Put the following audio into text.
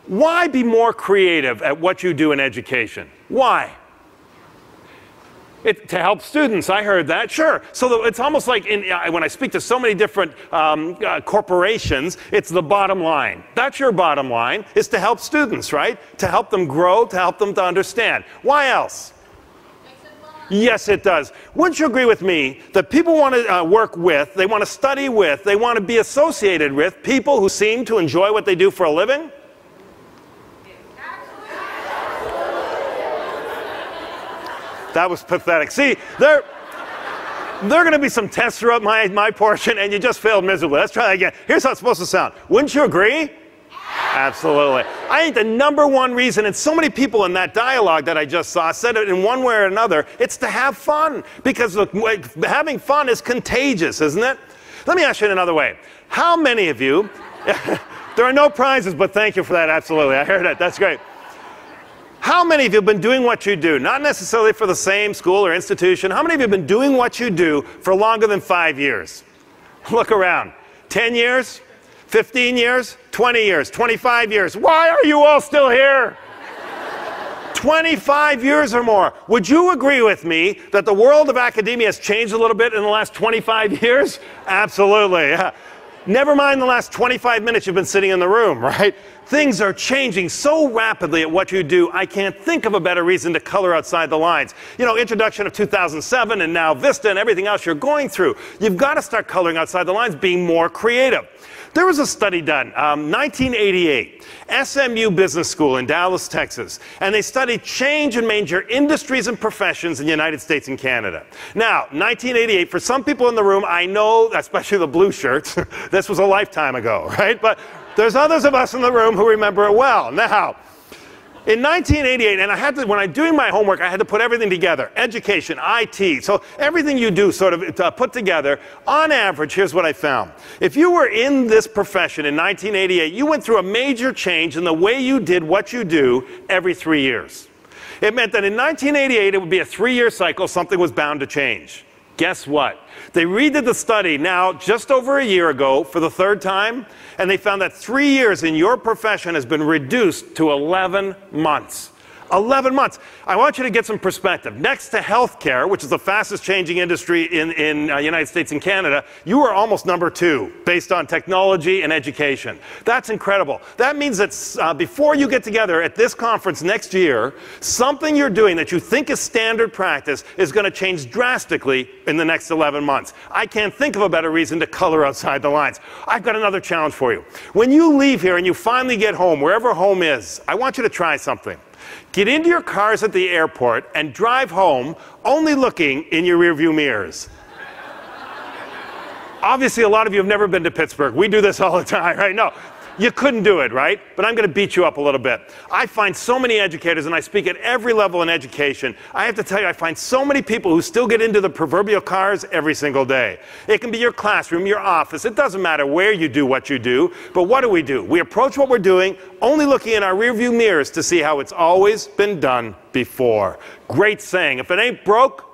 Why be more creative at what you do in education? Why? To help students, I heard that, sure. So it's almost like when I speak to so many different corporations, it's the bottom line. That's your bottom line, is to help students, right? To help them grow, to help them to understand. Why else? Yes, it does. Wouldn't you agree with me that people want to work with, they want to study with, they want to be associated with people who seem to enjoy what they do for a living? That was pathetic. See, there are going to be some tests throughout my portion, and you just failed miserably. Let's try that again. Here's how it's supposed to sound. Wouldn't you agree? Absolutely. I think the #1 reason, and so many people in that dialogue that I just saw said it in one way or another, it's to have fun. Because look, having fun is contagious, isn't it? Let me ask you in another way. How many of you, there are no prizes, but thank you for that, absolutely. I heard that. That's great. How many of you have been doing what you do, not necessarily for the same school or institution, how many of you have been doing what you do for longer than 5 years? Look around. 10 years? 15 years? 20 years? 25 years? Why are you all still here? 25 years or more. Would you agree with me that the world of academia has changed a little bit in the last 25 years? Absolutely. Yeah. Never mind the last 25 minutes you've been sitting in the room, right? Things are changing so rapidly at what you do, I can't think of a better reason to color outside the lines. You know, introduction of 2007 and now Vista and everything else you're going through. You've got to start coloring outside the lines, being more creative. There was a study done, 1988, SMU Business School in Dallas, Texas, and they studied change in major industries and professions in the United States and Canada. Now, 1988, for some people in the room, I know, especially the blue shirts, this was a lifetime ago, right? But there's others of us in the room who remember it well. Now, in 1988, and I had to, when I'm doing my homework, I had to put everything together. Education, IT, so everything you do sort of put together. On average, here's what I found. If you were in this profession in 1988, you went through a major change in the way you did what you do every 3 years. It meant that in 1988, it would be a 3-year cycle, something was bound to change. Guess what? They redid the study now just over a year ago for the 3rd time, and they found that 3 years in your profession has been reduced to 11 months. 11 months. I want you to get some perspective. Next to healthcare, which is the fastest changing industry in the United States and Canada, you are almost #2 based on technology and education. That's incredible. That means that before you get together at this conference next year, something you're doing that you think is standard practice is going to change drastically in the next 11 months. I can't think of a better reason to color outside the lines. I've got another challenge for you. When you leave here and you finally get home, wherever home is, I want you to try something. Get into your cars at the airport and drive home only looking in your rearview mirrors. Obviously, a lot of you have never been to Pittsburgh. We do this all the time, right? No, you couldn't do it, right? But I'm going to beat you up a little bit. I find so many educators, and I speak at every level in education. I have to tell you, I find so many people who still get into the proverbial cars every single day. It can be your classroom, your office. It doesn't matter where you do what you do. But what do? We approach what we're doing only looking in our rearview mirrors to see how it's always been done before. Great saying. If it ain't broke,